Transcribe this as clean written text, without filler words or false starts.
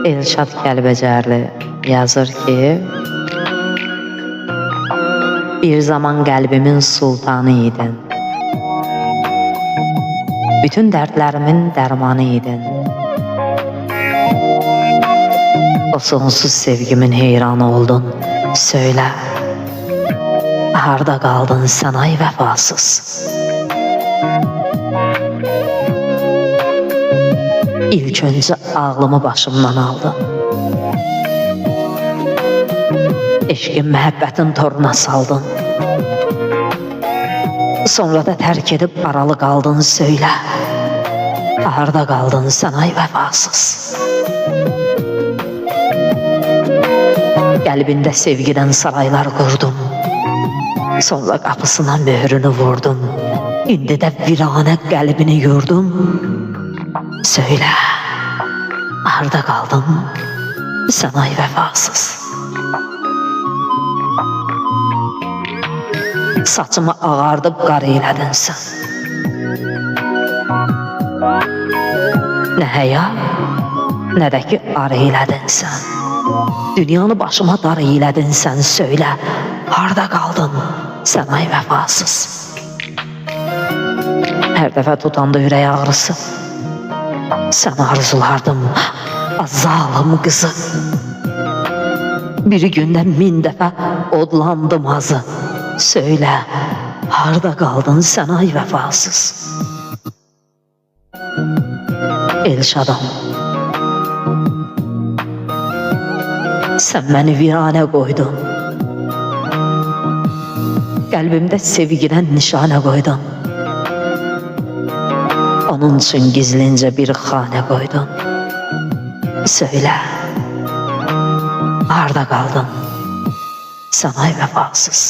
Elşad Kəlbəcərli yazır ki, bir zaman qəlbimin sultanı idin. Bütün dərdlərimin dərmanı idin. O sonsuz sevgimin heyranı oldun. Söylə, harda qaldın sən ay vəfasız? İlk öncə ağlımı başımdan aldın. Eşqin, məhəbbətin toruna saldın. Sonra da tərk edib aralı qaldın. Söylə, harda qaldın sən ay vəfasız? Qəlbində sevgidən saraylar qurdum. Sonra qapısına möhrünü vurdum. İndi də viranə qəlbini yurdum. Söylə, harda qaldın sən ay vəfasız? Saçımı ağardıb qarı elədin sən. Nə həya, nə də ki arı elədin sən. Dünyanı başıma dar elədin sən. Söylə, harda qaldın sən ay vəfasız? Hər dəfə tutanda ürək ağrısı, sən arzulardım azalım qızı. Bir gündə 1000 dəfə odlandım azı. Söylə, harda qaldın sən ay vəfasız? Elşadam, sən məni viranə qoydun. Qəlbimdə sevgidən nişanə qoydun. Onun üçün gizlincə bir xanə qoydun. Söylə, harda qaldın sən ay vəfasız?